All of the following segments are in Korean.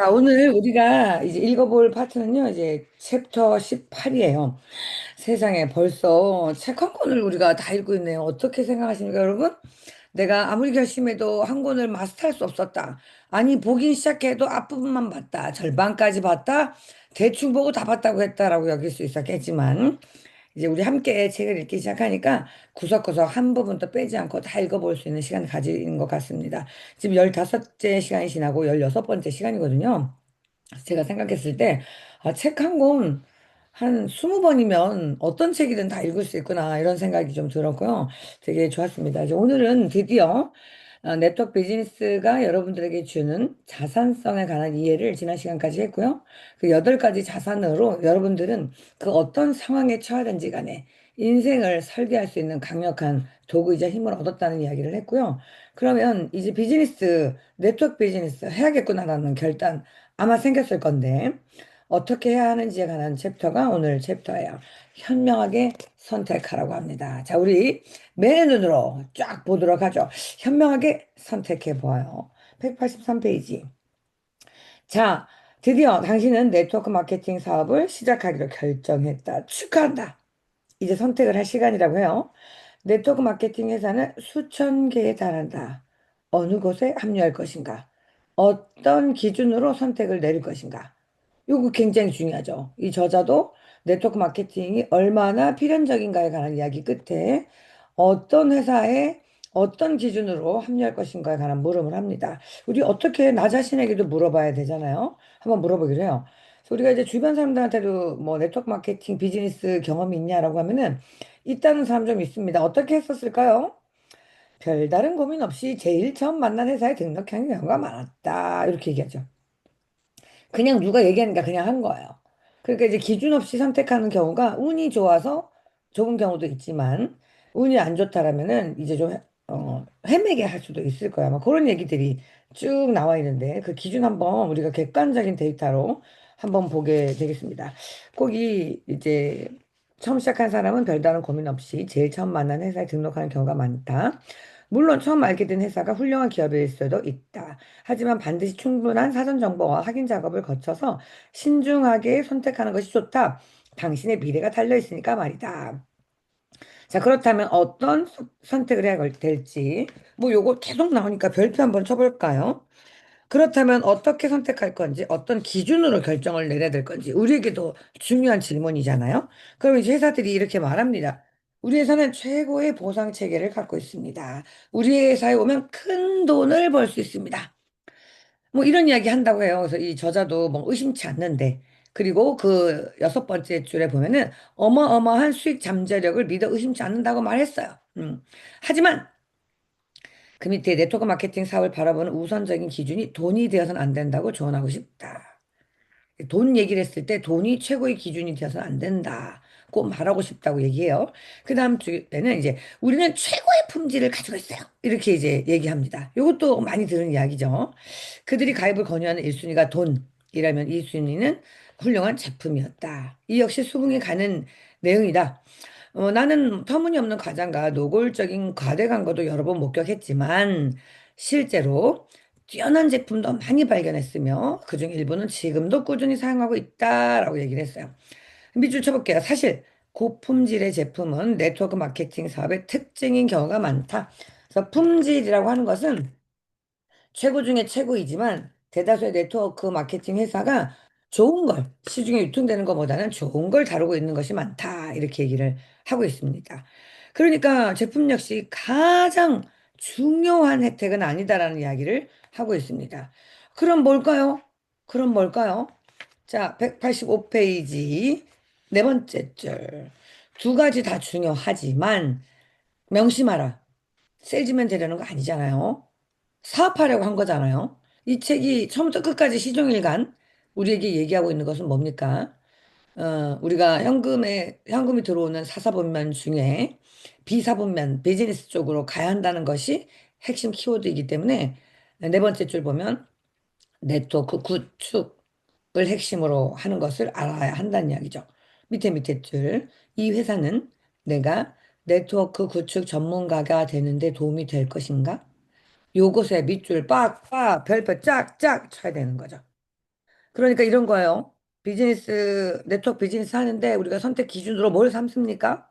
자, 오늘 우리가 이제 읽어볼 파트는요, 이제 챕터 18이에요. 세상에 벌써 책 한 권을 우리가 다 읽고 있네요. 어떻게 생각하십니까, 여러분? 내가 아무리 결심해도 한 권을 마스터할 수 없었다. 아니, 보긴 시작해도 앞부분만 봤다. 절반까지 봤다. 대충 보고 다 봤다고 했다라고 여길 수 있었겠지만, 이제 우리 함께 책을 읽기 시작하니까 구석구석 한 부분도 빼지 않고 다 읽어볼 수 있는 시간을 가지는 것 같습니다. 지금 15째 시간이 지나고 16번째 시간이거든요. 제가 생각했을 때, 아, 책 한 권, 한 20번이면 어떤 책이든 다 읽을 수 있구나, 이런 생각이 좀 들었고요. 되게 좋았습니다. 이제 오늘은 드디어 네트워크 비즈니스가 여러분들에게 주는 자산성에 관한 이해를 지난 시간까지 했고요. 그 8가지 자산으로 여러분들은 그 어떤 상황에 처하든지 간에 인생을 설계할 수 있는 강력한 도구이자 힘을 얻었다는 이야기를 했고요. 그러면 이제 비즈니스, 네트워크 비즈니스 해야겠구나라는 결단 아마 생겼을 건데 어떻게 해야 하는지에 관한 챕터가 오늘 챕터예요. 현명하게 선택하라고 합니다. 자, 우리 맨 눈으로 쫙 보도록 하죠. 현명하게 선택해 보아요. 183페이지. 자, 드디어 당신은 네트워크 마케팅 사업을 시작하기로 결정했다. 축하한다. 이제 선택을 할 시간이라고 해요. 네트워크 마케팅 회사는 수천 개에 달한다. 어느 곳에 합류할 것인가? 어떤 기준으로 선택을 내릴 것인가? 이거 굉장히 중요하죠. 이 저자도 네트워크 마케팅이 얼마나 필연적인가에 관한 이야기 끝에 어떤 회사에 어떤 기준으로 합류할 것인가에 관한 물음을 합니다. 우리 어떻게 나 자신에게도 물어봐야 되잖아요. 한번 물어보기로 해요. 그래서 우리가 이제 주변 사람들한테도 뭐 네트워크 마케팅 비즈니스 경험이 있냐라고 하면은 있다는 사람 좀 있습니다. 어떻게 했었을까요? 별다른 고민 없이 제일 처음 만난 회사에 등록한 경우가 많았다. 이렇게 얘기하죠. 그냥 누가 얘기하니까 그냥 한 거예요. 그러니까 이제 기준 없이 선택하는 경우가 운이 좋아서 좋은 경우도 있지만 운이 안 좋다라면은 이제 좀 헤매게 할 수도 있을 거야. 막 그런 얘기들이 쭉 나와 있는데 그 기준 한번 우리가 객관적인 데이터로 한번 보게 되겠습니다. 거기 이제 처음 시작한 사람은 별다른 고민 없이 제일 처음 만난 회사에 등록하는 경우가 많다. 물론 처음 알게 된 회사가 훌륭한 기업일 수도 있다. 하지만 반드시 충분한 사전 정보와 확인 작업을 거쳐서 신중하게 선택하는 것이 좋다. 당신의 미래가 달려 있으니까 말이다. 자, 그렇다면 어떤 선택을 해야 될지, 뭐 요거 계속 나오니까 별표 한번 쳐볼까요? 그렇다면 어떻게 선택할 건지, 어떤 기준으로 결정을 내려야 될 건지, 우리에게도 중요한 질문이잖아요. 그럼 이제 회사들이 이렇게 말합니다. 우리 회사는 최고의 보상 체계를 갖고 있습니다. 우리 회사에 오면 큰 돈을 벌 수 있습니다. 뭐 이런 이야기 한다고 해요. 그래서 이 저자도 뭐 의심치 않는데. 그리고 그 6번째 줄에 보면은 어마어마한 수익 잠재력을 믿어 의심치 않는다고 말했어요. 하지만 그 밑에 네트워크 마케팅 사업을 바라보는 우선적인 기준이 돈이 되어서는 안 된다고 조언하고 싶다. 돈 얘기를 했을 때 돈이 최고의 기준이 되어서는 안 된다. 꼭 말하고 싶다고 얘기해요. 그 다음 주에는 이제 우리는 최고의 품질을 가지고 있어요. 이렇게 이제 얘기합니다. 이것도 많이 들은 이야기죠. 그들이 가입을 권유하는 1순위가 돈이라면 2순위는 훌륭한 제품이었다. 이 역시 수긍이 가는 내용이다. 나는 터무니없는 과장과 노골적인 과대 광고도 여러 번 목격했지만 실제로 뛰어난 제품도 많이 발견했으며 그중 일부는 지금도 꾸준히 사용하고 있다라고 얘기를 했어요. 밑줄 쳐볼게요. 사실 고품질의 제품은 네트워크 마케팅 사업의 특징인 경우가 많다. 그래서 품질이라고 하는 것은 최고 중에 최고이지만 대다수의 네트워크 마케팅 회사가 좋은 걸 시중에 유통되는 것보다는 좋은 걸 다루고 있는 것이 많다. 이렇게 얘기를 하고 있습니다. 그러니까 제품 역시 가장 중요한 혜택은 아니다라는 이야기를 하고 있습니다. 그럼 뭘까요? 그럼 뭘까요? 자, 185페이지 네 번째 줄. 두 가지 다 중요하지만 명심하라. 세일즈맨 되려는 거 아니잖아요. 사업하려고 한 거잖아요. 이 책이 처음부터 끝까지 시종일관 우리에게 얘기하고 있는 것은 뭡니까? 우리가 현금이 들어오는 사사분면 중에 비사분면, 비즈니스 쪽으로 가야 한다는 것이 핵심 키워드이기 때문에 네 번째 줄 보면 네트워크 구축을 핵심으로 하는 것을 알아야 한다는 이야기죠. 밑에 줄. 이 회사는 내가 네트워크 구축 전문가가 되는데 도움이 될 것인가? 요것에 밑줄 빡빡 별표 짝짝 쳐야 되는 거죠. 그러니까 이런 거예요. 비즈니스, 네트워크 비즈니스 하는데 우리가 선택 기준으로 뭘 삼습니까?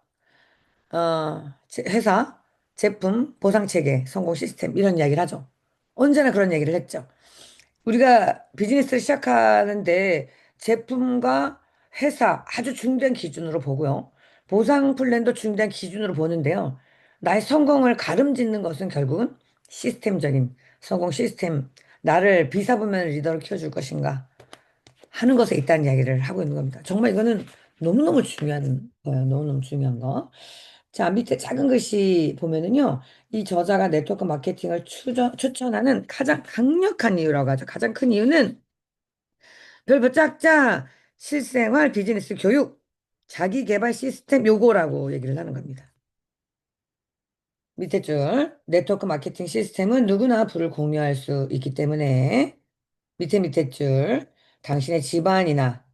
회사, 제품, 보상 체계, 성공 시스템 이런 이야기를 하죠. 언제나 그런 얘기를 했죠. 우리가 비즈니스를 시작하는데 제품과 회사 아주 중요한 기준으로 보고요. 보상 플랜도 중요한 기준으로 보는데요. 나의 성공을 가름짓는 것은 결국은 시스템적인 성공 시스템, 나를 비사부면 리더로 키워줄 것인가 하는 것에 있다는 이야기를 하고 있는 겁니다. 정말 이거는 너무너무 중요한 거예요. 너무너무 중요한 거. 자, 밑에 작은 글씨 보면은요, 이 저자가 네트워크 마케팅을 추천하는 가장 강력한 이유라고 하죠. 가장 큰 이유는 별표 짝짝 실생활 비즈니스 교육, 자기 개발 시스템 요거라고 얘기를 하는 겁니다. 밑에 줄 네트워크 마케팅 시스템은 누구나 불을 공유할 수 있기 때문에 밑에 줄 당신의 집안이나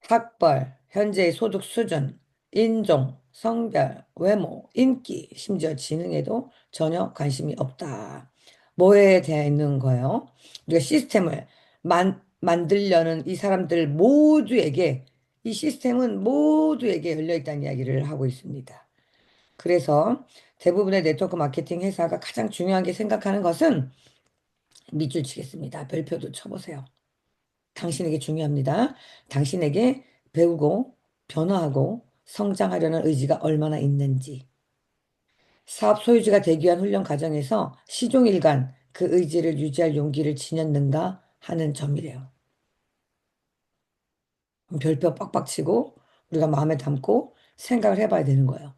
학벌, 현재의 소득 수준, 인종, 성별, 외모, 인기, 심지어 지능에도 전혀 관심이 없다. 뭐에 대해 있는 거예요? 우리가 시스템을 만들려는 이 사람들 모두에게 이 시스템은 모두에게 열려 있다는 이야기를 하고 있습니다. 그래서 대부분의 네트워크 마케팅 회사가 가장 중요하게 생각하는 것은 밑줄 치겠습니다. 별표도 쳐보세요. 당신에게 중요합니다. 당신에게 배우고 변화하고 성장하려는 의지가 얼마나 있는지. 사업 소유주가 되기 위한 훈련 과정에서 시종일관 그 의지를 유지할 용기를 지녔는가 하는 점이래요. 별표 빡빡 치고 우리가 마음에 담고 생각을 해봐야 되는 거예요.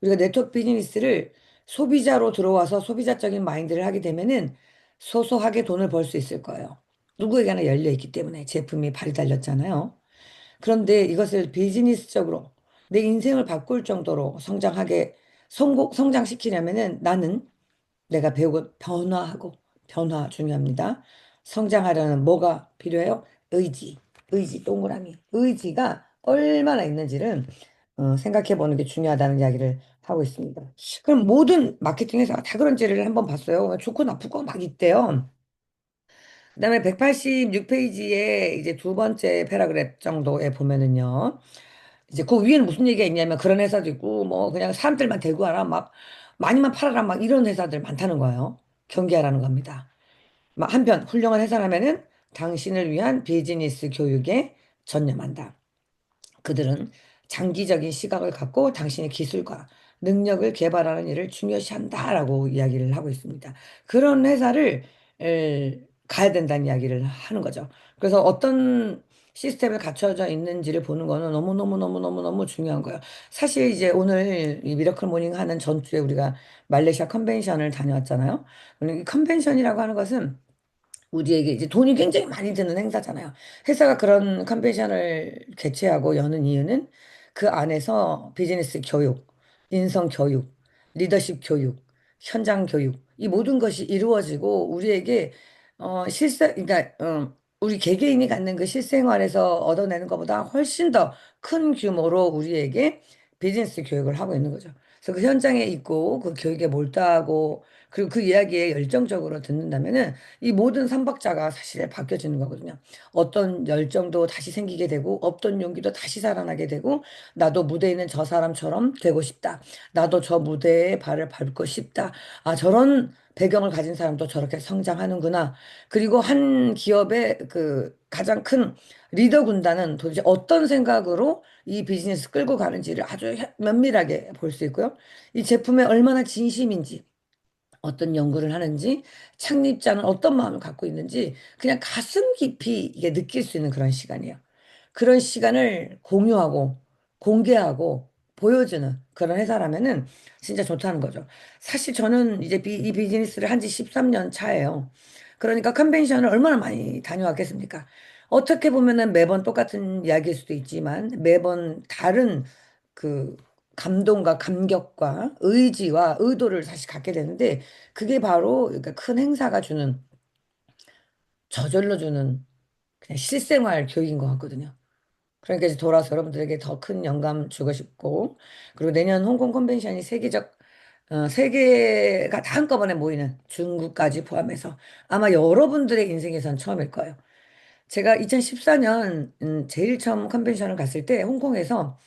우리가 네트워크 비즈니스를 소비자로 들어와서 소비자적인 마인드를 하게 되면은 소소하게 돈을 벌 수 있을 거예요. 누구에게나 열려 있기 때문에 제품이 발이 달렸잖아요. 그런데 이것을 비즈니스적으로 내 인생을 바꿀 정도로 성장시키려면은 나는 내가 배우고 변화하고 변화 중요합니다. 성장하려는 뭐가 필요해요? 의지. 의지 동그라미. 의지가 얼마나 있는지를 생각해 보는 게 중요하다는 이야기를 하고 있습니다. 그럼 모든 마케팅 회사가 다 그런지를 한번 봤어요. 좋고 나쁘고 막 있대요. 그다음에 186페이지에 이제 두 번째 패러그래프 정도에 보면은요. 이제 그 위에는 무슨 얘기가 있냐면 그런 회사도 있고 뭐 그냥 사람들만 데리고 와라 막 많이만 팔아라 막 이런 회사들 많다는 거예요. 경계하라는 겁니다. 막 한편 훌륭한 회사라면은 당신을 위한 비즈니스 교육에 전념한다. 그들은 장기적인 시각을 갖고 당신의 기술과 능력을 개발하는 일을 중요시한다라고 이야기를 하고 있습니다. 그런 회사를 가야 된다는 이야기를 하는 거죠. 그래서 어떤 시스템을 갖춰져 있는지를 보는 거는 너무너무너무너무너무 중요한 거예요. 사실 이제 오늘 이 미러클 모닝 하는 전주에 우리가 말레이시아 컨벤션을 다녀왔잖아요. 이 컨벤션이라고 하는 것은 우리에게 이제 돈이 굉장히 많이 드는 행사잖아요. 회사가 그런 컨벤션을 개최하고 여는 이유는 그 안에서 비즈니스 교육, 인성 교육, 리더십 교육, 현장 교육, 이 모든 것이 이루어지고 우리에게 그러니까 우리 개개인이 갖는 그 실생활에서 얻어내는 것보다 훨씬 더 큰 규모로 우리에게 비즈니스 교육을 하고 있는 거죠. 그래서 그 현장에 있고 그 교육에 몰두하고 그리고 그 이야기에 열정적으로 듣는다면은 이 모든 삼박자가 사실 바뀌어지는 거거든요. 어떤 열정도 다시 생기게 되고, 없던 용기도 다시 살아나게 되고, 나도 무대에 있는 저 사람처럼 되고 싶다. 나도 저 무대에 발을 밟고 싶다. 아, 저런 배경을 가진 사람도 저렇게 성장하는구나. 그리고 한 기업의 그 가장 큰 리더 군단은 도대체 어떤 생각으로 이 비즈니스 끌고 가는지를 아주 면밀하게 볼 수 있고요. 이 제품에 얼마나 진심인지, 어떤 연구를 하는지, 창립자는 어떤 마음을 갖고 있는지, 그냥 가슴 깊이 이게 느낄 수 있는 그런 시간이에요. 그런 시간을 공유하고, 공개하고, 보여주는 그런 회사라면은 진짜 좋다는 거죠. 사실 저는 이제 이 비즈니스를 한 지 13년 차예요. 그러니까 컨벤션을 얼마나 많이 다녀왔겠습니까? 어떻게 보면은 매번 똑같은 이야기일 수도 있지만 매번 다른 그 감동과 감격과 의지와 의도를 다시 갖게 되는데 그게 바로 그러니까 큰 행사가 주는 저절로 주는 그냥 실생활 교육인 것 같거든요. 그러니까 이제 돌아서 여러분들에게 더 큰 영감 주고 싶고 그리고 내년 홍콩 컨벤션이 세계가 다 한꺼번에 모이는 중국까지 포함해서 아마 여러분들의 인생에선 처음일 거예요. 제가 2014년 제일 처음 컨벤션을 갔을 때 홍콩에서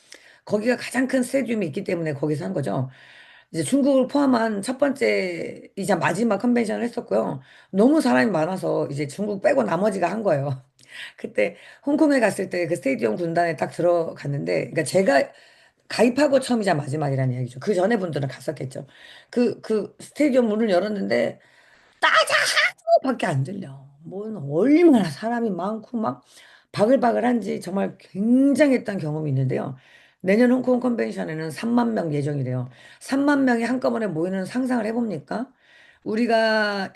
거기가 가장 큰 스테디움이 있기 때문에 거기서 한 거죠. 이제 중국을 포함한 첫 번째이자 마지막 컨벤션을 했었고요. 너무 사람이 많아서 이제 중국 빼고 나머지가 한 거예요. 그때 홍콩에 갔을 때 그 스테디움 군단에 딱 들어갔는데, 그러니까 제가 가입하고 처음이자 마지막이라는 얘기죠. 그 전에 분들은 갔었겠죠. 그 스테디움 문을 열었는데 따자하고밖에 안 들려. 뭔 얼마나 사람이 많고 막 바글바글한지 정말 굉장했던 경험이 있는데요. 내년 홍콩 컨벤션에는 3만 명 예정이래요. 3만 명이 한꺼번에 모이는 상상을 해봅니까? 우리가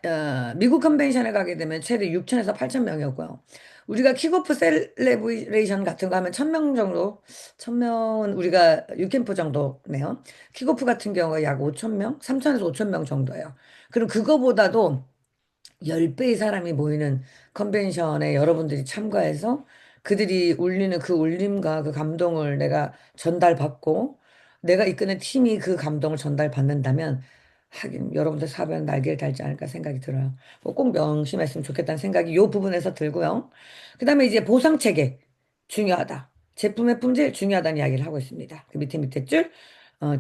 미국 컨벤션에 가게 되면 최대 6천에서 8천 명이었고요. 우리가 킥오프 셀레브레이션 같은 거 하면 1,000명 정도, 1,000명은 우리가 유캠프 정도네요. 킥오프 같은 경우가 약 5천 명, 3천에서 5천 명 정도예요. 그럼 그거보다도 10배의 사람이 모이는 컨벤션에 여러분들이 참가해서 그들이 울리는 그 울림과 그 감동을 내가 전달받고 내가 이끄는 팀이 그 감동을 전달받는다면 하긴 여러분들 사업에는 날개를 달지 않을까 생각이 들어요. 뭐꼭 명심했으면 좋겠다는 생각이 이 부분에서 들고요. 그 다음에 이제 보상 체계 중요하다. 제품의 품질 중요하다는 이야기를 하고 있습니다. 그 밑에 줄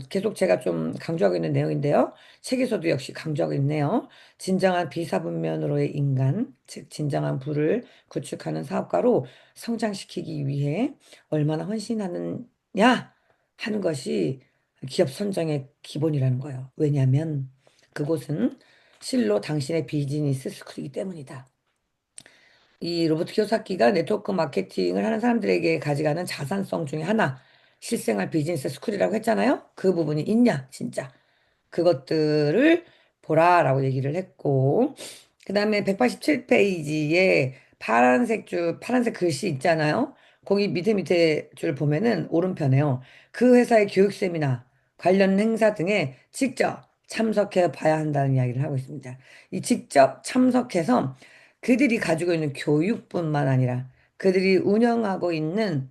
계속 제가 좀 강조하고 있는 내용인데요. 책에서도 역시 강조하고 있네요. 진정한 비사분면으로의 인간, 즉 진정한 부를 구축하는 사업가로 성장시키기 위해 얼마나 헌신하느냐 하는 것이 기업 선정의 기본이라는 거예요. 왜냐하면 그곳은 실로 당신의 비즈니스 스쿨이기 때문이다. 이 로버트 키오사키가 네트워크 마케팅을 하는 사람들에게 가져가는 자산성 중에 하나, 실생활 비즈니스 스쿨이라고 했잖아요. 그 부분이 있냐, 진짜. 그것들을 보라라고 얘기를 했고, 그 다음에 187페이지에 파란색 글씨 있잖아요. 거기 밑에 줄 보면은 오른편에요. 그 회사의 교육 세미나, 관련 행사 등에 직접 참석해 봐야 한다는 이야기를 하고 있습니다. 이 직접 참석해서 그들이 가지고 있는 교육뿐만 아니라 그들이 운영하고 있는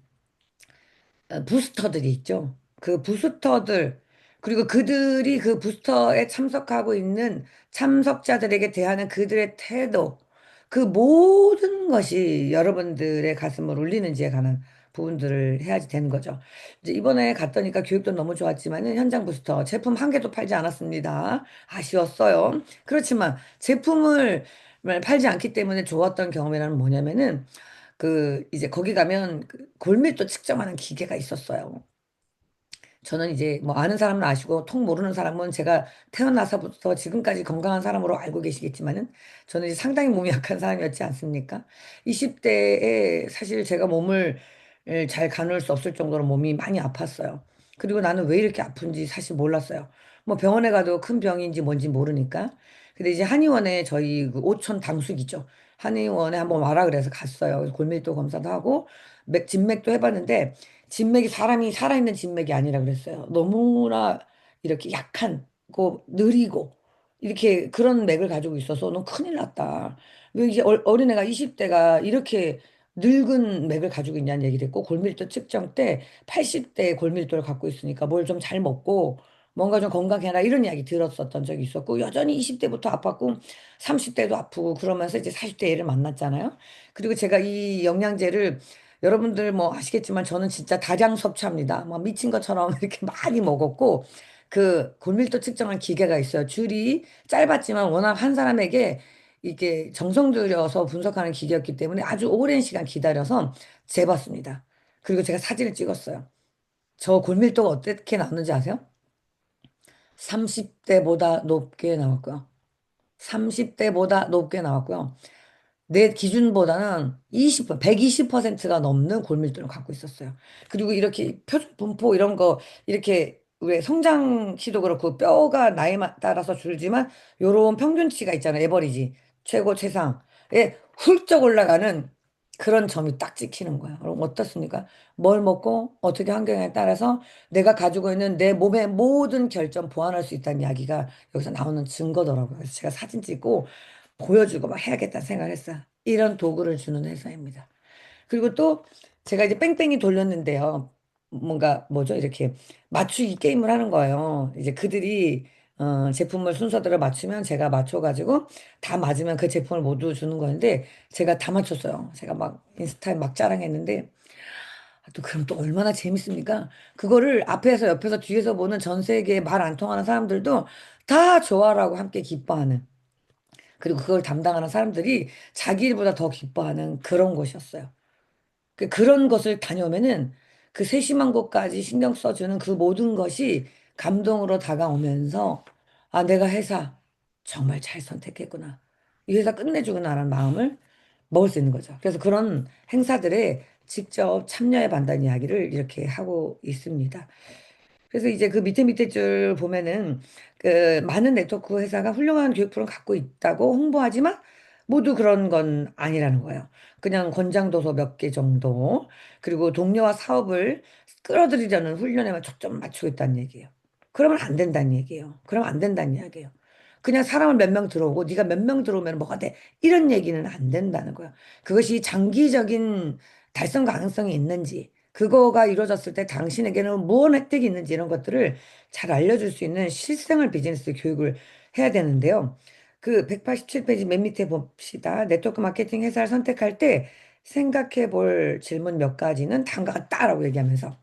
부스터들이 있죠. 그 부스터들, 그리고 그들이 그 부스터에 참석하고 있는 참석자들에게 대하는 그들의 태도, 그 모든 것이 여러분들의 가슴을 울리는지에 관한 부분들을 해야지 되는 거죠. 이제 이번에 갔더니까 교육도 너무 좋았지만은 현장 부스터 제품 한 개도 팔지 않았습니다. 아쉬웠어요. 그렇지만 제품을 팔지 않기 때문에 좋았던 경험이라는 뭐냐면은 이제 거기 가면 그 골밀도 측정하는 기계가 있었어요. 저는 이제 뭐 아는 사람은 아시고 통 모르는 사람은 제가 태어나서부터 지금까지 건강한 사람으로 알고 계시겠지만은 저는 이제 상당히 몸이 약한 사람이었지 않습니까? 20대에 사실 제가 몸을 잘 가눌 수 없을 정도로 몸이 많이 아팠어요. 그리고 나는 왜 이렇게 아픈지 사실 몰랐어요. 뭐 병원에 가도 큰 병인지 뭔지 모르니까. 근데 이제 한의원에 저희 그 오촌 당숙이죠. 한의원에 한번 와라 그래서 갔어요. 그래서 골밀도 검사도 하고 진맥도 해봤는데 진맥이 사람이 살아있는 진맥이 아니라 그랬어요. 너무나 이렇게 약한고 느리고 이렇게 그런 맥을 가지고 있어서 너 큰일 났다. 왜 이제 어린애가 20대가 이렇게 늙은 맥을 가지고 있냐는 얘기를 했고 골밀도 측정 때 80대 골밀도를 갖고 있으니까 뭘 좀 잘 먹고 뭔가 좀 건강해라 이런 이야기 들었었던 적이 있었고 여전히 20대부터 아팠고 30대도 아프고 그러면서 이제 40대 애를 만났잖아요. 그리고 제가 이 영양제를 여러분들 뭐 아시겠지만 저는 진짜 다량 섭취합니다. 막 미친 것처럼 이렇게 많이 먹었고 그 골밀도 측정한 기계가 있어요. 줄이 짧았지만 워낙 한 사람에게 이게 정성 들여서 분석하는 기계였기 때문에 아주 오랜 시간 기다려서 재봤습니다. 그리고 제가 사진을 찍었어요. 저 골밀도가 어떻게 나왔는지 아세요? 30대보다 높게 나왔고요. 30대보다 높게 나왔고요. 내 기준보다는 120%가 넘는 골밀도를 갖고 있었어요. 그리고 이렇게 표준 분포 이런 거, 이렇게 왜 성장치도 그렇고 뼈가 나이에 따라서 줄지만 요런 평균치가 있잖아요. 에버리지. 최고, 최상에 훌쩍 올라가는 그런 점이 딱 찍히는 거야. 그럼 어떻습니까? 뭘 먹고 어떻게 환경에 따라서 내가 가지고 있는 내 몸의 모든 결정 보완할 수 있다는 이야기가 여기서 나오는 증거더라고요. 그래서 제가 사진 찍고 보여주고 막 해야겠다 생각을 했어요. 이런 도구를 주는 회사입니다. 그리고 또 제가 이제 뺑뺑이 돌렸는데요. 뭔가 뭐죠? 이렇게 맞추기 게임을 하는 거예요. 이제 그들이 제품을 순서대로 맞추면 제가 맞춰가지고 다 맞으면 그 제품을 모두 주는 건데 제가 다 맞췄어요. 제가 막 인스타에 막 자랑했는데 또 그럼 또 얼마나 재밌습니까? 그거를 앞에서 옆에서 뒤에서 보는 전 세계 말 안 통하는 사람들도 다 좋아라고 함께 기뻐하는 그리고 그걸 담당하는 사람들이 자기 일보다 더 기뻐하는 그런 곳이었어요. 그런 것을 다녀오면은 그 세심한 것까지 신경 써주는 그 모든 것이 감동으로 다가오면서 아, 내가 회사 정말 잘 선택했구나. 이 회사 끝내주구나라는 마음을 먹을 수 있는 거죠. 그래서 그런 행사들에 직접 참여해 반다는 이야기를 이렇게 하고 있습니다. 그래서 이제 그 밑에 줄 보면은 그 많은 네트워크 회사가 훌륭한 교육 프로를 갖고 있다고 홍보하지만 모두 그런 건 아니라는 거예요. 그냥 권장도서 몇 개 정도 그리고 동료와 사업을 끌어들이려는 훈련에만 초점 맞추고 있다는 얘기예요. 그러면 안 된다는 얘기예요. 그러면 안 된다는 이야기예요. 그냥 사람을 몇 명 들어오고 네가 몇 명 들어오면 뭐가 돼? 이런 얘기는 안 된다는 거예요. 그것이 장기적인 달성 가능성이 있는지 그거가 이루어졌을 때 당신에게는 무언 혜택이 있는지 이런 것들을 잘 알려줄 수 있는 실생활 비즈니스 교육을 해야 되는데요. 그 187페이지 맨 밑에 봅시다. 네트워크 마케팅 회사를 선택할 때 생각해 볼 질문 몇 가지는 다음과 같다라고 얘기하면서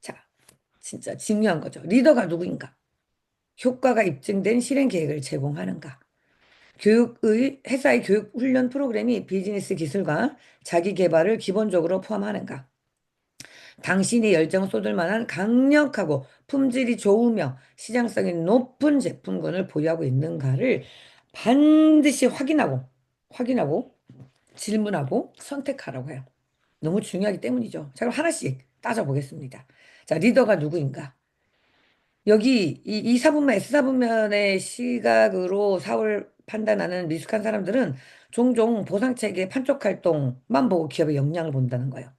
자, 진짜 중요한 거죠. 리더가 누구인가? 효과가 입증된 실행 계획을 제공하는가? 회사의 교육 훈련 프로그램이 비즈니스 기술과 자기 개발을 기본적으로 포함하는가? 당신이 열정 쏟을 만한 강력하고 품질이 좋으며 시장성이 높은 제품군을 보유하고 있는가를 반드시 확인하고 질문하고 선택하라고 해요. 너무 중요하기 때문이죠. 자, 그럼 하나씩 따져보겠습니다. 자, 리더가 누구인가? 여기 이 사분면, S사분면의 시각으로 사업을 판단하는 미숙한 사람들은 종종 보상체계 판촉 활동만 보고 기업의 역량을 본다는 거예요.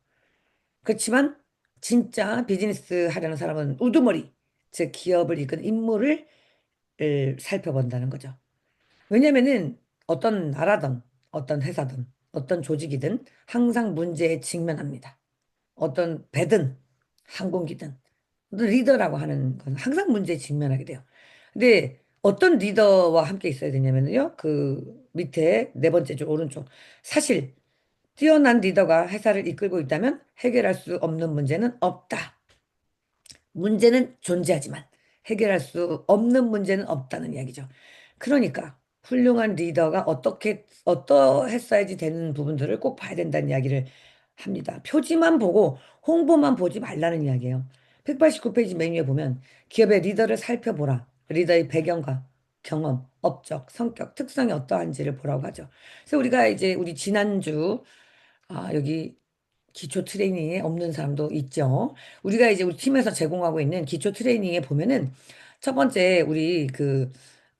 그렇지만 진짜 비즈니스 하려는 사람은 우두머리, 즉 기업을 이끈 인물을 살펴본다는 거죠. 왜냐면은 어떤 나라든 어떤 회사든 어떤 조직이든 항상 문제에 직면합니다. 어떤 배든 항공기든 어떤 리더라고 하는 건 항상 문제에 직면하게 돼요. 근데 어떤 리더와 함께 있어야 되냐면요. 그 밑에 네 번째 줄 오른쪽. 사실 뛰어난 리더가 회사를 이끌고 있다면 해결할 수 없는 문제는 없다. 문제는 존재하지만 해결할 수 없는 문제는 없다는 이야기죠. 그러니까 훌륭한 리더가 어떠했어야지 되는 부분들을 꼭 봐야 된다는 이야기를 합니다. 표지만 보고 홍보만 보지 말라는 이야기예요. 189페이지 메뉴에 보면 기업의 리더를 살펴보라. 리더의 배경과 경험, 업적, 성격, 특성이 어떠한지를 보라고 하죠. 그래서 우리가 이제 우리 지난주 여기 기초 트레이닝에 없는 사람도 있죠. 우리가 이제 우리 팀에서 제공하고 있는 기초 트레이닝에 보면은 첫 번째 우리 그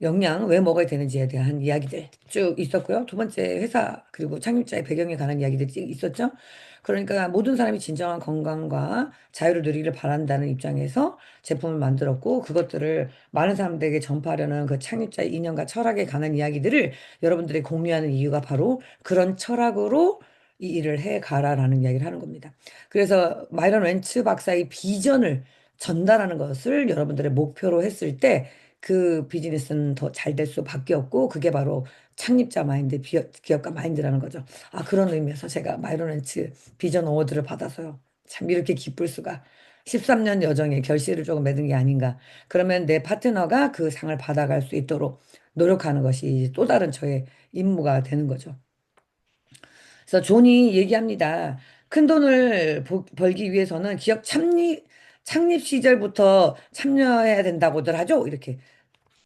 역량 왜 먹어야 되는지에 대한 이야기들 쭉 있었고요. 두 번째 회사 그리고 창립자의 배경에 관한 이야기들이 쭉 있었죠. 그러니까 모든 사람이 진정한 건강과 자유를 누리기를 바란다는 입장에서 제품을 만들었고 그것들을 많은 사람들에게 전파하려는 그 창립자의 이념과 철학에 관한 이야기들을 여러분들이 공유하는 이유가 바로 그런 철학으로 이 일을 해 가라라는 이야기를 하는 겁니다. 그래서 마이런 웬츠 박사의 비전을 전달하는 것을 여러분들의 목표로 했을 때 그 비즈니스는 더 잘 될 수밖에 없고 그게 바로 창립자 마인드, 기업가 마인드라는 거죠. 그런 의미에서 제가 마이런 웬츠 비전 어워드를 받아서요. 참 이렇게 기쁠 수가. 13년 여정의 결실을 조금 맺은 게 아닌가. 그러면 내 파트너가 그 상을 받아갈 수 있도록 노력하는 것이 또 다른 저의 임무가 되는 거죠. 그래서 존이 얘기합니다. 큰 돈을 벌기 위해서는 기업 창립 시절부터 참여해야 된다고들 하죠. 이렇게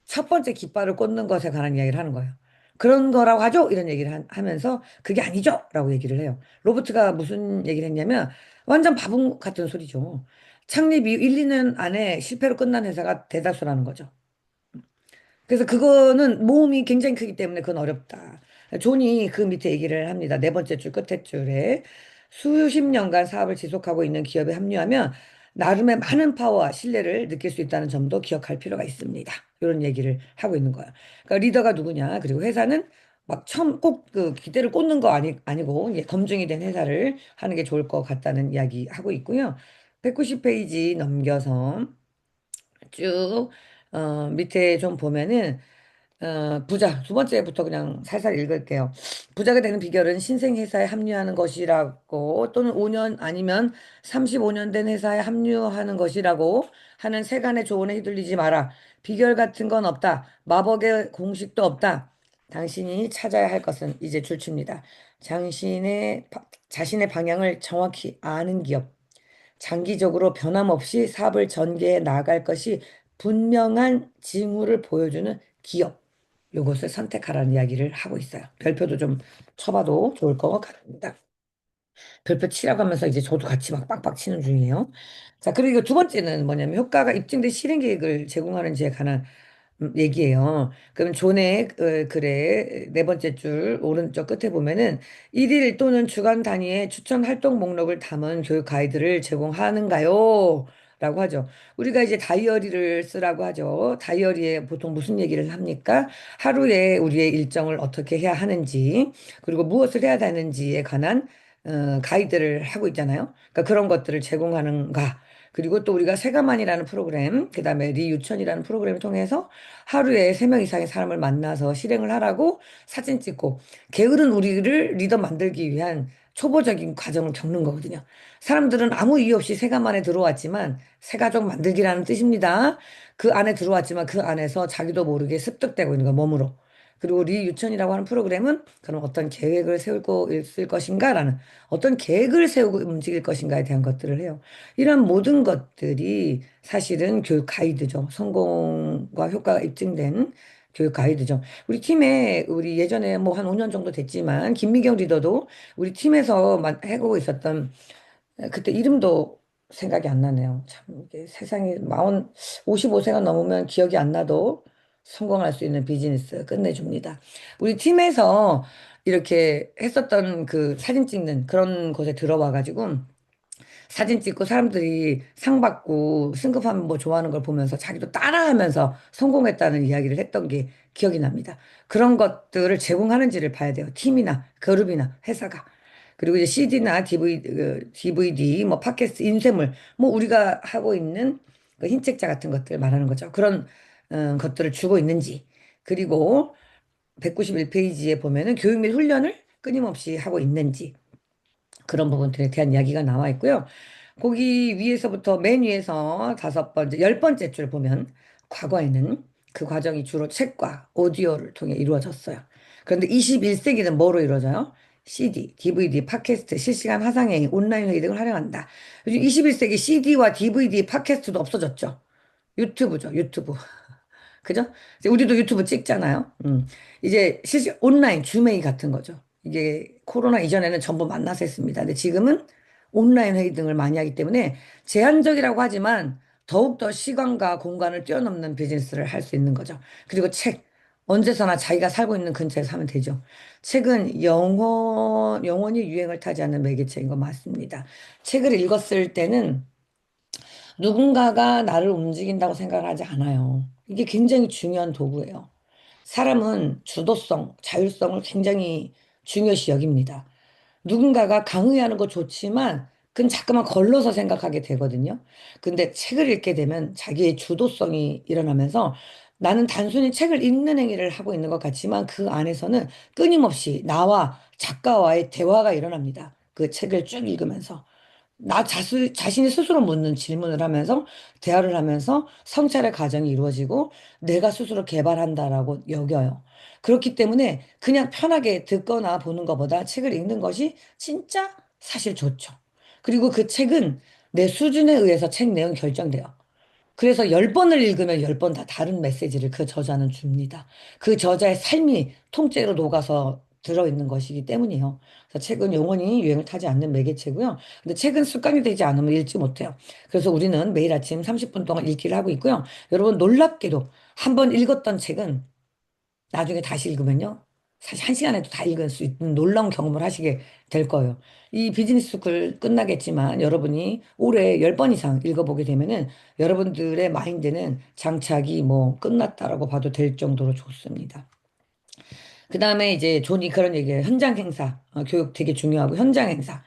첫 번째 깃발을 꽂는 것에 관한 이야기를 하는 거예요. 그런 거라고 하죠. 이런 얘기를 하면서 그게 아니죠. 라고 얘기를 해요. 로버트가 무슨 얘기를 했냐면 완전 바보 같은 소리죠. 창립 이후 1, 2년 안에 실패로 끝난 회사가 대다수라는 거죠. 그래서 그거는 모험이 굉장히 크기 때문에 그건 어렵다. 존이 그 밑에 얘기를 합니다. 네 번째 줄 끝에 줄에 수십 년간 사업을 지속하고 있는 기업에 합류하면 나름의 많은 파워와 신뢰를 느낄 수 있다는 점도 기억할 필요가 있습니다. 이런 얘기를 하고 있는 거예요. 그러니까 리더가 누구냐? 그리고 회사는 막 처음 꼭 그 기대를 꽂는 거 아니고 이제 검증이 된 회사를 하는 게 좋을 것 같다는 이야기 하고 있고요. 190페이지 넘겨서 쭉 밑에 좀 보면은 부자 두 번째부터 그냥 살살 읽을게요. 부자가 되는 비결은 신생 회사에 합류하는 것이라고 또는 5년 아니면 35년 된 회사에 합류하는 것이라고 하는 세간의 조언에 휘둘리지 마라. 비결 같은 건 없다. 마법의 공식도 없다. 당신이 찾아야 할 것은 이제 줄칩니다. 자신의 방향을 정확히 아는 기업. 장기적으로 변함없이 사업을 전개해 나갈 것이 분명한 징후를 보여주는 기업. 요것을 선택하라는 이야기를 하고 있어요. 별표도 좀 쳐봐도 좋을 것 같습니다. 별표 치라고 하면서 이제 저도 같이 막 빵빵 치는 중이에요. 자, 그리고 두 번째는 뭐냐면 효과가 입증된 실행 계획을 제공하는지에 관한 얘기예요. 그럼 존의 글의 네 번째 줄 오른쪽 끝에 보면은 일일 또는 주간 단위의 추천 활동 목록을 담은 교육 가이드를 제공하는가요? 라고 하죠. 우리가 이제 다이어리를 쓰라고 하죠. 다이어리에 보통 무슨 얘기를 합니까? 하루에 우리의 일정을 어떻게 해야 하는지, 그리고 무엇을 해야 되는지에 관한 가이드를 하고 있잖아요. 그러니까 그런 것들을 제공하는가. 그리고 또 우리가 세가만이라는 프로그램, 그다음에 리유천이라는 프로그램을 통해서 하루에 3명 이상의 사람을 만나서 실행을 하라고 사진 찍고 게으른 우리를 리더 만들기 위한 초보적인 과정을 겪는 거거든요. 사람들은 아무 이유 없이 세가만에 들어왔지만 새가족 만들기라는 뜻입니다. 그 안에 들어왔지만 그 안에서 자기도 모르게 습득되고 있는 거 몸으로. 그리고 리유천이라고 하는 프로그램은 그럼 어떤 계획을 세우고 있을 것인가라는 어떤 계획을 세우고 움직일 것인가에 대한 것들을 해요. 이런 모든 것들이 사실은 교육 가이드죠. 성공과 효과가 입증된 교육 가이드죠. 우리 팀에 우리 예전에 뭐 한 5년 정도 됐지만 김미경 리더도 우리 팀에서 해보고 있었던 그때 이름도 생각이 안 나네요. 참 이게 세상에 55세가 넘으면 기억이 안 나도 성공할 수 있는 비즈니스 끝내줍니다. 우리 팀에서 이렇게 했었던 그 사진 찍는 그런 곳에 들어와 가지고 사진 찍고 사람들이 상 받고 승급하면 뭐 좋아하는 걸 보면서 자기도 따라하면서 성공했다는 이야기를 했던 게 기억이 납니다. 그런 것들을 제공하는지를 봐야 돼요. 팀이나 그룹이나 회사가. 그리고 이제 CD나 DVD, 뭐 팟캐스트, 인쇄물, 뭐 우리가 하고 있는 그 흰책자 같은 것들 말하는 거죠. 그런 것들을 주고 있는지. 그리고 191페이지에 보면은 교육 및 훈련을 끊임없이 하고 있는지. 그런 부분들에 대한 이야기가 나와 있고요. 거기 위에서부터 맨 위에서 다섯 번째, 열 번째 줄 보면 과거에는 그 과정이 주로 책과 오디오를 통해 이루어졌어요. 그런데 21세기는 뭐로 이루어져요? CD, DVD, 팟캐스트, 실시간 화상회의, 온라인 회의 등을 활용한다. 요즘 21세기 CD와 DVD, 팟캐스트도 없어졌죠. 유튜브죠, 유튜브. 그죠? 이제 우리도 유튜브 찍잖아요. 이제 실시 온라인 줌회의 같은 거죠. 이게 코로나 이전에는 전부 만나서 했습니다. 근데 지금은 온라인 회의 등을 많이 하기 때문에 제한적이라고 하지만 더욱더 시간과 공간을 뛰어넘는 비즈니스를 할 수 있는 거죠. 그리고 책. 언제서나 자기가 살고 있는 근처에서 하면 되죠. 책은 영원히 유행을 타지 않는 매개체인 거 맞습니다. 책을 읽었을 때는 누군가가 나를 움직인다고 생각을 하지 않아요. 이게 굉장히 중요한 도구예요. 사람은 주도성, 자율성을 굉장히 중요시 여깁니다. 누군가가 강의하는 거 좋지만 그건 자꾸만 걸러서 생각하게 되거든요. 근데 책을 읽게 되면 자기의 주도성이 일어나면서 나는 단순히 책을 읽는 행위를 하고 있는 것 같지만 그 안에서는 끊임없이 나와 작가와의 대화가 일어납니다. 그 책을 쭉 읽으면서. 자신이 스스로 묻는 질문을 하면서 대화를 하면서 성찰의 과정이 이루어지고 내가 스스로 개발한다라고 여겨요. 그렇기 때문에 그냥 편하게 듣거나 보는 것보다 책을 읽는 것이 진짜 사실 좋죠. 그리고 그 책은 내 수준에 의해서 책 내용이 결정돼요. 그래서 10번을 읽으면 10번 다 다른 메시지를 그 저자는 줍니다. 그 저자의 삶이 통째로 녹아서 들어있는 것이기 때문이에요. 그래서 책은 영원히 유행을 타지 않는 매개체고요. 근데 책은 습관이 되지 않으면 읽지 못해요. 그래서 우리는 매일 아침 30분 동안 읽기를 하고 있고요. 여러분 놀랍게도 한 번 읽었던 책은 나중에 다시 읽으면요. 사실 1시간에도 다 읽을 수 있는 놀라운 경험을 하시게 될 거예요. 이 비즈니스 스쿨 끝나겠지만 여러분이 올해 10번 이상 읽어보게 되면은 여러분들의 마인드는 장착이 뭐 끝났다라고 봐도 될 정도로 좋습니다. 그 다음에 이제 존이 그런 얘기해요. 현장 행사. 교육 되게 중요하고 현장 행사.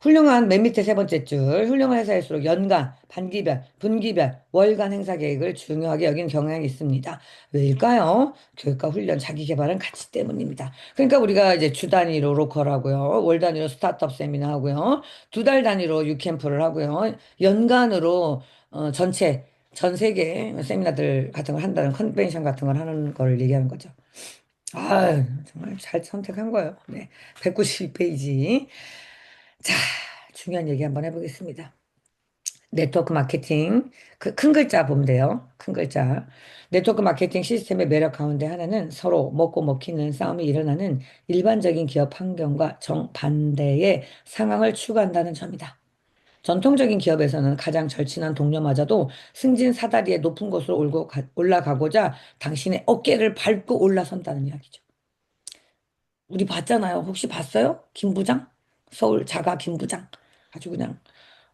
훌륭한 맨 밑에 세 번째 줄, 훌륭한 회사일수록 연간, 반기별, 분기별, 월간 행사 계획을 중요하게 여긴 경향이 있습니다. 왜일까요? 교육과 훈련, 자기 개발은 가치 때문입니다. 그러니까 우리가 이제 주 단위로 로컬 하고요, 월 단위로 스타트업 세미나 하고요, 두 달 단위로 유캠프를 하고요, 연간으로 전체, 전 세계 세미나들 같은 걸 한다는 컨벤션 같은 걸 하는 걸 얘기하는 거죠. 아, 정말 잘 선택한 거예요. 네. 192페이지. 자, 중요한 얘기 한번 해보겠습니다. 네트워크 마케팅. 그 큰 글자 보면 돼요. 큰 글자. 네트워크 마케팅 시스템의 매력 가운데 하나는 서로 먹고 먹히는 싸움이 일어나는 일반적인 기업 환경과 정반대의 상황을 추구한다는 점이다. 전통적인 기업에서는 가장 절친한 동료마저도 승진 사다리의 높은 곳으로 올라가고자 당신의 어깨를 밟고 올라선다는 이야기죠. 우리 봤잖아요. 혹시 봤어요? 김 부장? 서울 자가 김 부장. 아주 그냥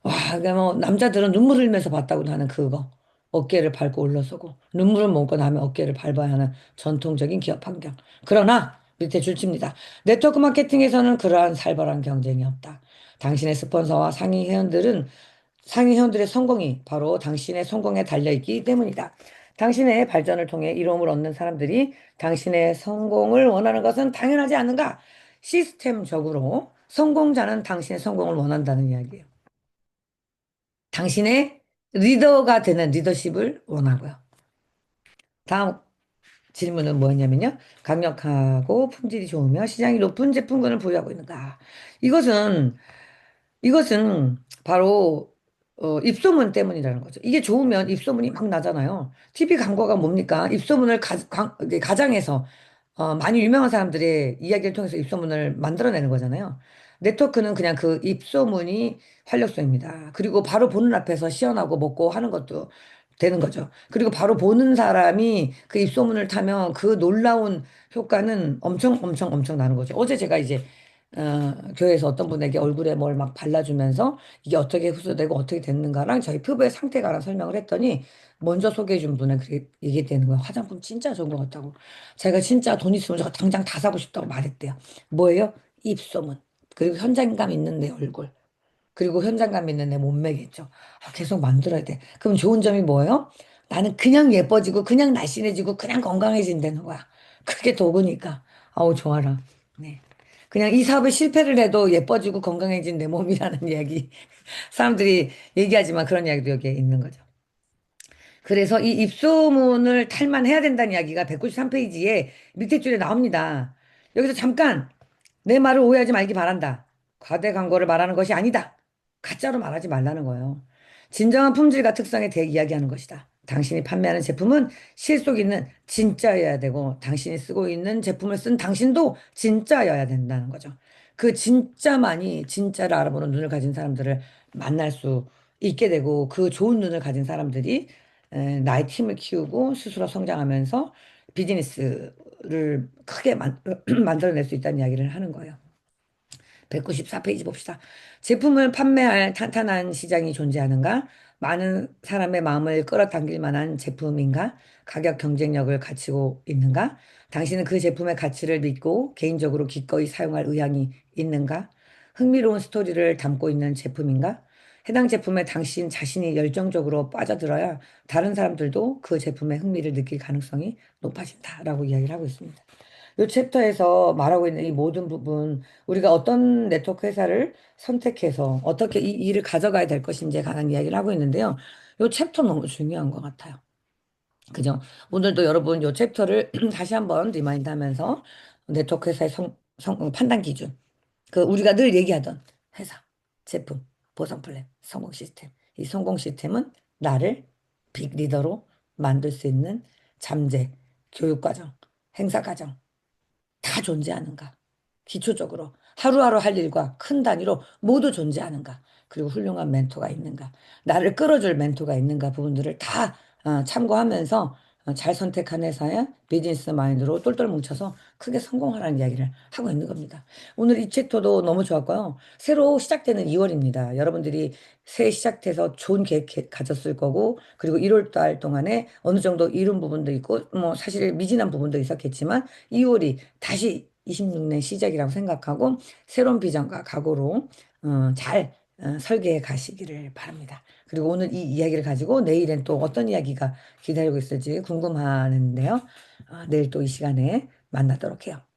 와, 그뭐 남자들은 눈물 흘리면서 봤다고 하는 그거. 어깨를 밟고 올라서고 눈물을 먹고 나면 어깨를 밟아야 하는 전통적인 기업 환경. 그러나 밑에 줄칩니다. 네트워크 마케팅에서는 그러한 살벌한 경쟁이 없다. 당신의 스폰서와 상위 회원들의 성공이 바로 당신의 성공에 달려있기 때문이다. 당신의 발전을 통해 이로움을 얻는 사람들이 당신의 성공을 원하는 것은 당연하지 않는가? 시스템적으로 성공자는 당신의 성공을 원한다는 이야기예요. 당신의 리더가 되는 리더십을 원하고요. 다음 질문은 뭐였냐면요. 강력하고 품질이 좋으며 시장이 높은 제품군을 보유하고 있는가? 이것은 이것은 바로 입소문 때문이라는 거죠. 이게 좋으면 입소문이 막 나잖아요. TV 광고가 뭡니까? 입소문을 이게 가장해서 많이 유명한 사람들의 이야기를 통해서 입소문을 만들어내는 거잖아요. 네트워크는 그냥 그 입소문이 활력소입니다. 그리고 바로 보는 앞에서 시연하고 먹고 하는 것도 되는 거죠. 그리고 바로 보는 사람이 그 입소문을 타면 그 놀라운 효과는 엄청 엄청 엄청 나는 거죠. 어제 제가 이제 교회에서 어떤 분에게 얼굴에 뭘 막 발라주면서 이게 어떻게 흡수되고 어떻게 됐는가랑 저희 피부의 상태가랑 설명을 했더니 먼저 소개해 준 분은 그렇게 얘기되는 거예요. 화장품 진짜 좋은 것 같다고. 제가 진짜 돈 있으면 저거 당장 다 사고 싶다고 말했대요. 뭐예요? 입소문. 그리고 현장감 있는 내 얼굴. 그리고 현장감 있는 내 몸매겠죠. 계속 만들어야 돼. 그럼 좋은 점이 뭐예요? 나는 그냥 예뻐지고, 그냥 날씬해지고, 그냥 건강해진다는 거야. 그게 도구니까. 아우, 좋아라. 네. 그냥 이 사업에 실패를 해도 예뻐지고 건강해진 내 몸이라는 이야기. 사람들이 얘기하지만 그런 이야기도 여기에 있는 거죠. 그래서 이 입소문을 탈만해야 된다는 이야기가 193페이지에 밑에 줄에 나옵니다. 여기서 잠깐 내 말을 오해하지 말기 바란다. 과대 광고를 말하는 것이 아니다. 가짜로 말하지 말라는 거예요. 진정한 품질과 특성에 대해 이야기하는 것이다. 당신이 판매하는 제품은 실속 있는 진짜여야 되고, 당신이 쓰고 있는 제품을 쓴 당신도 진짜여야 된다는 거죠. 그 진짜만이 진짜를 알아보는 눈을 가진 사람들을 만날 수 있게 되고, 그 좋은 눈을 가진 사람들이 나의 팀을 키우고 스스로 성장하면서 비즈니스를 크게 만들어낼 수 있다는 이야기를 하는 거예요. 194페이지 봅시다. 제품을 판매할 탄탄한 시장이 존재하는가? 많은 사람의 마음을 끌어당길 만한 제품인가? 가격 경쟁력을 갖추고 있는가? 당신은 그 제품의 가치를 믿고 개인적으로 기꺼이 사용할 의향이 있는가? 흥미로운 스토리를 담고 있는 제품인가? 해당 제품에 당신 자신이 열정적으로 빠져들어야 다른 사람들도 그 제품에 흥미를 느낄 가능성이 높아진다라고 이야기를 하고 있습니다. 이 챕터에서 말하고 있는 이 모든 부분, 우리가 어떤 네트워크 회사를 선택해서 어떻게 이 일을 가져가야 될 것인지에 관한 이야기를 하고 있는데요. 이 챕터 너무 중요한 것 같아요. 그죠? 오늘도 여러분 이 챕터를 다시 한번 리마인드 하면서 네트워크 회사의 판단 기준, 그 우리가 늘 얘기하던 회사, 제품, 보상 플랜, 성공 시스템. 이 성공 시스템은 나를 빅 리더로 만들 수 있는 잠재, 교육 과정, 행사 과정, 다 존재하는가? 기초적으로 하루하루 할 일과 큰 단위로 모두 존재하는가? 그리고 훌륭한 멘토가 있는가? 나를 끌어줄 멘토가 있는가? 부분들을 다 참고하면서 잘 선택한 회사의 비즈니스 마인드로 똘똘 뭉쳐서 크게 성공하라는 이야기를 하고 있는 겁니다. 오늘 이 챕터도 너무 좋았고요. 새로 시작되는 2월입니다. 여러분들이 새해 시작돼서 좋은 계획 가졌을 거고, 그리고 1월 달 동안에 어느 정도 이룬 부분도 있고, 뭐 사실 미진한 부분도 있었겠지만, 2월이 다시 26년 시작이라고 생각하고 새로운 비전과 각오로 잘 설계해 가시기를 바랍니다. 그리고 오늘 이 이야기를 가지고 내일은 또 어떤 이야기가 기다리고 있을지 궁금하는데요. 내일 또 이 시간에 만나도록 해요.